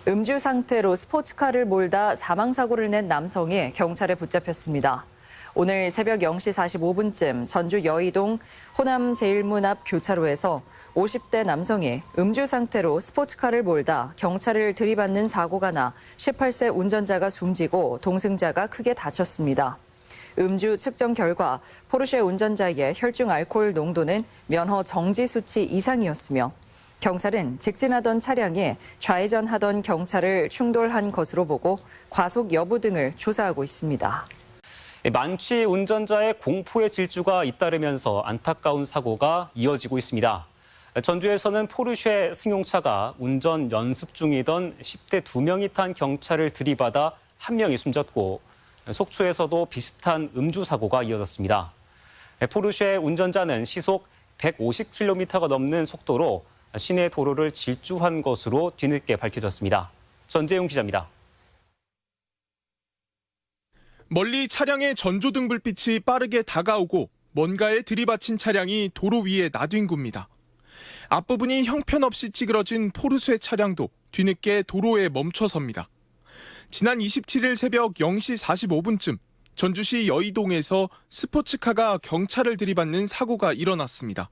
음주 상태로 스포츠카를 몰다 사망사고를 낸 남성이 경찰에 붙잡혔습니다. 오늘 새벽 0시 45분쯤 전주 여의동 호남 제일문 앞 교차로에서 50대 남성이 음주 상태로 스포츠카를 몰다 경찰을 들이받는 사고가 나 18세 운전자가 숨지고 동승자가 크게 다쳤습니다. 음주 측정 결과 포르쉐 운전자의 혈중 알코올 농도는 면허 정지 수치 이상이었으며 경찰은 직진하던 차량이 좌회전하던 경찰을 충돌한 것으로 보고 과속 여부 등을 조사하고 있습니다. 만취 운전자의 공포의 질주가 잇따르면서 안타까운 사고가 이어지고 있습니다. 전주에서는 포르쉐 승용차가 운전 연습 중이던 10대 2명이 탄 경찰을 들이받아 1명이 숨졌고 속초에서도 비슷한 음주 사고가 이어졌습니다. 포르쉐 운전자는 시속 150km가 넘는 속도로 시내 도로를 질주한 것으로 뒤늦게 밝혀졌습니다. 전재용 기자입니다. 멀리 차량의 전조등 불빛이 빠르게 다가오고 뭔가에 들이받친 차량이 도로 위에 나뒹굽니다. 앞부분이 형편없이 찌그러진 포르쉐 차량도 뒤늦게 도로에 멈춰섭니다. 지난 27일 새벽 0시 45분쯤 전주시 여의동에서 스포츠카가 경찰을 들이받는 사고가 일어났습니다.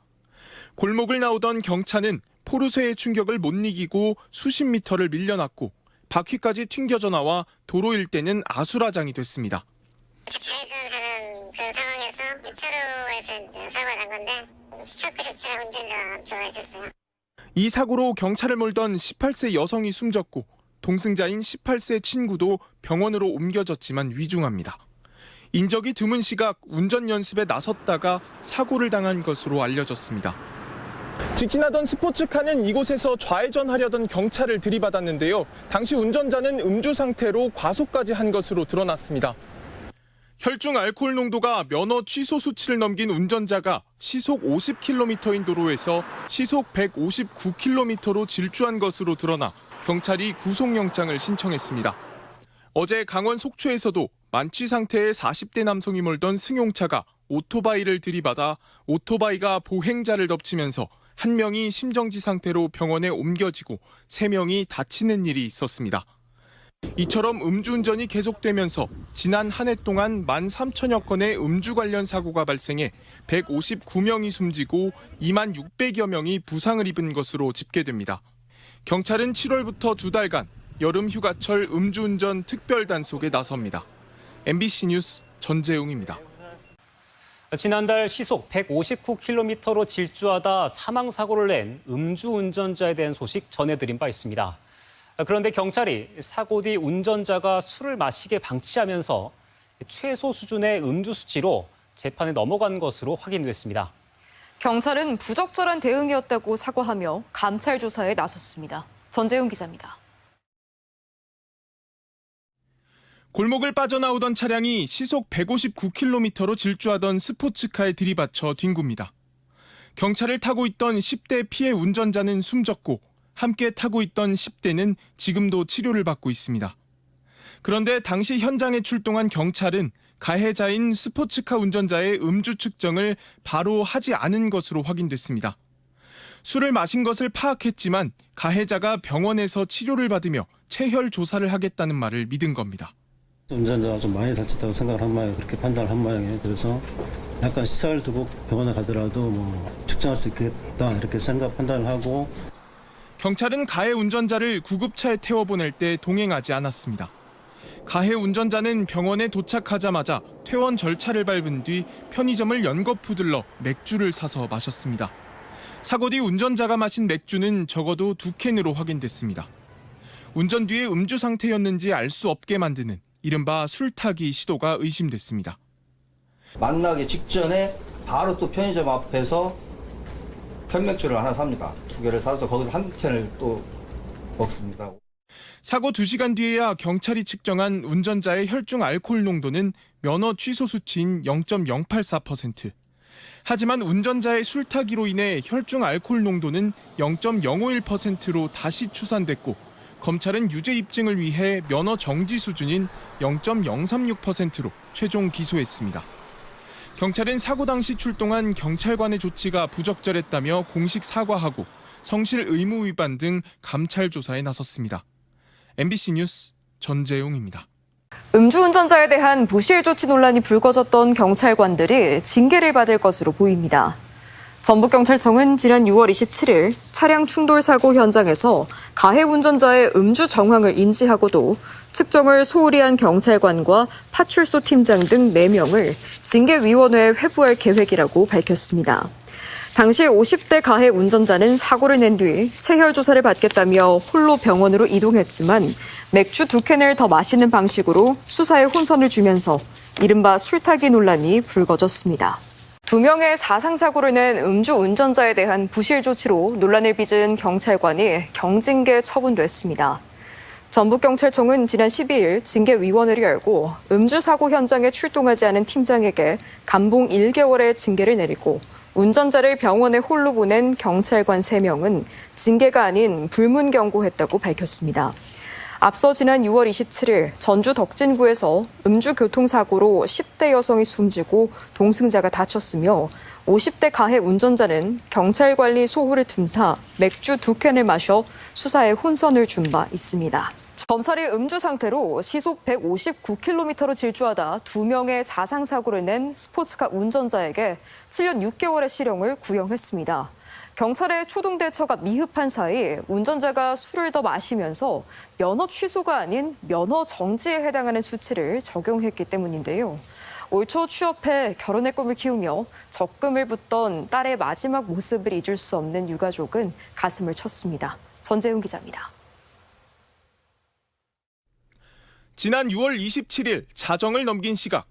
골목을 나오던 경차는 포르쉐의 충격을 못 이기고 수십 미터를 밀려났고 바퀴까지 튕겨져 나와 도로 일대는 아수라장이 됐습니다. 좌회전하는 그런 상황에서 차로에서 사고가 난 건데 스타크를 차량 운전자가 들어가 있었어요. 이 사고로 경찰을 몰던 18세 여성이 숨졌고 동승자인 18세 친구도 병원으로 옮겨졌지만 위중합니다. 인적이 드문 시각 운전 연습에 나섰다가 사고를 당한 것으로 알려졌습니다. 직진하던 스포츠카는 이곳에서 좌회전하려던 경찰을 들이받았는데요. 당시 운전자는 음주 상태로 과속까지 한 것으로 드러났습니다. 혈중 알코올 농도가 면허 취소 수치를 넘긴 운전자가 시속 50km인 도로에서 시속 159km로 질주한 것으로 드러나 경찰이 구속영장을 신청했습니다. 어제 강원 속초에서도 만취 상태의 40대 남성이 몰던 승용차가 오토바이를 들이받아 오토바이가 보행자를 덮치면서 1명이 심정지 상태로 병원에 옮겨지고 3명이 다치는 일이 있었습니다. 이처럼 음주운전이 계속되면서 지난 한 해 동안 13,000여 건의 음주 관련 사고가 발생해 159명이 숨지고 26,000여 명이 부상을 입은 것으로 집계됩니다. 경찰은 7월부터 2달간 여름 휴가철 음주운전 특별단속에 나섭니다. MBC 뉴스 전재웅입니다. 지난달 시속 159km로 질주하다 사망사고를 낸 음주운전자에 대한 소식 전해드린 바 있습니다. 그런데 경찰이 사고 뒤 운전자가 술을 마시게 방치하면서 최소 수준의 음주 수치로 재판에 넘어간 것으로 확인됐습니다. 경찰은 부적절한 대응이었다고 사과하며 감찰 조사에 나섰습니다. 전재훈 기자입니다. 골목을 빠져나오던 차량이 시속 159km로 질주하던 스포츠카에 들이받쳐 뒹굽니다. 경찰을 타고 있던 10대 피해 운전자는 숨졌고 함께 타고 있던 10대는 지금도 치료를 받고 있습니다. 그런데 당시 현장에 출동한 경찰은 가해자인 스포츠카 운전자의 음주 측정을 바로 하지 않은 것으로 확인됐습니다. 술을 마신 것을 파악했지만 가해자가 병원에서 치료를 받으며 체혈 조사를 하겠다는 말을 믿은 겁니다. 운전자가 좀 많이 다쳤다고 생각을 한 모양이에요. 그렇게 판단을 한 모양이에요. 그래서 약간 시차를 두고 병원에 가더라도 측정할 수 있겠다 이렇게 판단을 하고. 경찰은 가해 운전자를 구급차에 태워보낼 때 동행하지 않았습니다. 가해 운전자는 병원에 도착하자마자 퇴원 절차를 밟은 뒤 편의점을 연거푸 들러 맥주를 사서 마셨습니다. 사고 뒤 운전자가 마신 맥주는 적어도 2캔으로 확인됐습니다. 운전 뒤에 음주 상태였는지 알 수 없게 만드는 이른바 술타기 시도가 의심됐습니다. 만나기 직전에 바로 또 편의점 앞에서 편맥주를 하나 삽니다. 2개를 사서 거기서 한 캔을 또 먹습니다. 사고 2시간 뒤에야 경찰이 측정한 운전자의 혈중 알코올 농도는 면허 취소 수치인 0.084%. 하지만 운전자의 술타기로 인해 혈중 알코올 농도는 0.051%로 다시 추산됐고 검찰은 유죄 입증을 위해 면허 정지 수준인 0.036%로 최종 기소했습니다. 경찰은 사고 당시 출동한 경찰관의 조치가 부적절했다며 공식 사과하고 성실 의무 위반 등 감찰 조사에 나섰습니다. MBC 뉴스 전재용입니다. 음주운전자에 대한 부실 조치 논란이 불거졌던 경찰관들이 징계를 받을 것으로 보입니다. 전북경찰청은 지난 6월 27일 차량 충돌 사고 현장에서 가해 운전자의 음주 정황을 인지하고도 측정을 소홀히 한 경찰관과 파출소 팀장 등 4명을 징계위원회에 회부할 계획이라고 밝혔습니다. 당시 50대 가해 운전자는 사고를 낸 뒤 체혈 조사를 받겠다며 홀로 병원으로 이동했지만 맥주 2캔을 더 마시는 방식으로 수사에 혼선을 주면서 이른바 술타기 논란이 불거졌습니다. 2명의 사상사고를 낸 음주운전자에 대한 부실 조치로 논란을 빚은 경찰관이 경징계 처분됐습니다. 전북경찰청은 지난 12일 징계위원회를 열고 음주사고 현장에 출동하지 않은 팀장에게 감봉 1개월의 징계를 내리고 운전자를 병원에 홀로 보낸 경찰관 3명은 징계가 아닌 불문 경고했다고 밝혔습니다. 앞서 지난 6월 27일 전주 덕진구에서 음주교통사고로 10대 여성이 숨지고 동승자가 다쳤으며 50대 가해 운전자는 경찰관리 소홀을 틈타 맥주 2캔을 마셔 수사에 혼선을 준 바 있습니다. 검찰이 음주 상태로 시속 159km로 질주하다 2명의 사상사고를 낸 스포츠카 운전자에게 7년 6개월의 실형을 구형했습니다. 경찰의 초동 대처가 미흡한 사이 운전자가 술을 더 마시면서 면허 취소가 아닌 면허 정지에 해당하는 수치를 적용했기 때문인데요. 올 초 취업해 결혼의 꿈을 키우며 적금을 붓던 딸의 마지막 모습을 잊을 수 없는 유가족은 가슴을 쳤습니다. 전재훈 기자입니다. 지난 6월 27일 자정을 넘긴 시각,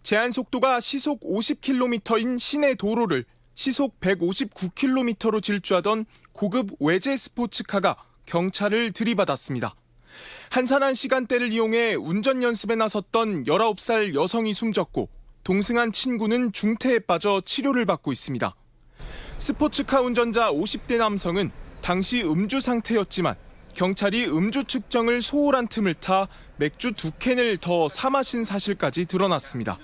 제한 속도가 시속 50km인 시내 도로를 시속 159km로 질주하던 고급 외제 스포츠카가 경찰을 들이받았습니다. 한산한 시간대를 이용해 운전 연습에 나섰던 19살 여성이 숨졌고 동승한 친구는 중태에 빠져 치료를 받고 있습니다. 스포츠카 운전자 50대 남성은 당시 음주 상태였지만 경찰이 음주 측정을 소홀한 틈을 타 맥주 2캔을 더 사 마신 사실까지 드러났습니다.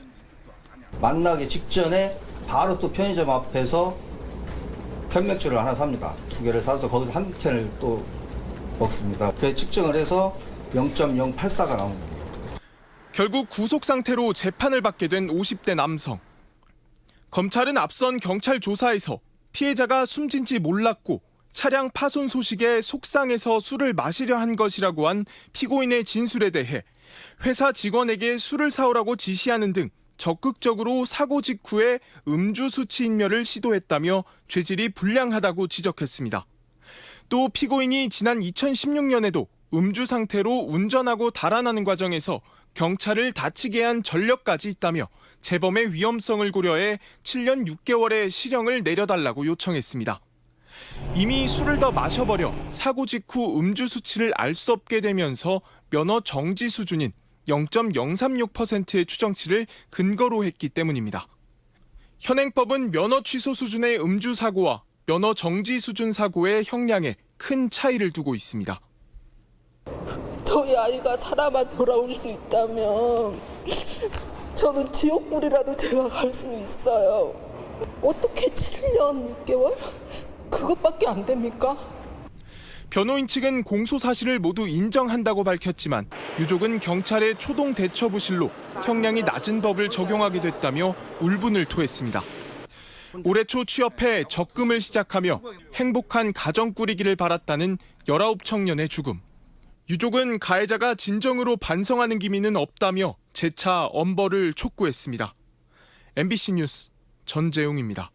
만나기 직전에 바로 또 편의점 앞에서 편맥주를 하나 삽니다. 2개를 사서 거기서 한 캔을 또 먹습니다. 그 측정을 해서 0.084가 나옵니다. 결국 구속 상태로 재판을 받게 된 50대 남성. 검찰은 앞선 경찰 조사에서 피해자가 숨진지 몰랐고 차량 파손 소식에 속상해서 술을 마시려 한 것이라고 한 피고인의 진술에 대해 회사 직원에게 술을 사오라고 지시하는 등 적극적으로 사고 직후에 음주 수치 인멸을 시도했다며 죄질이 불량하다고 지적했습니다. 또 피고인이 지난 2016년에도 음주 상태로 운전하고 달아나는 과정에서 경찰을 다치게 한 전력까지 있다며 재범의 위험성을 고려해 7년 6개월의 실형을 내려달라고 요청했습니다. 이미 술을 더 마셔버려 사고 직후 음주 수치를 알 수 없게 되면서 면허 정지 수준인 0.036%의 추정치를 근거로 했기 때문입니다. 현행법은 면허 취소 수준의 음주 사고와 면허 정지 수준 사고의 형량에 큰 차이를 두고 있습니다. 저희 아이가 살아만 돌아올 수 있다면 저는 지옥불이라도 제가 갈 수 있어요. 어떻게 7년 6개월? 그것밖에 안 됩니까? 변호인 측은 공소 사실을 모두 인정한다고 밝혔지만 유족은 경찰의 초동 대처 부실로 형량이 낮은 법을 적용하게 됐다며 울분을 토했습니다. 올해 초 취업해 적금을 시작하며 행복한 가정 꾸리기를 바랐다는 19 청년의 죽음. 유족은 가해자가 진정으로 반성하는 기미는 없다며 재차 엄벌을 촉구했습니다. MBC 뉴스 전재용입니다.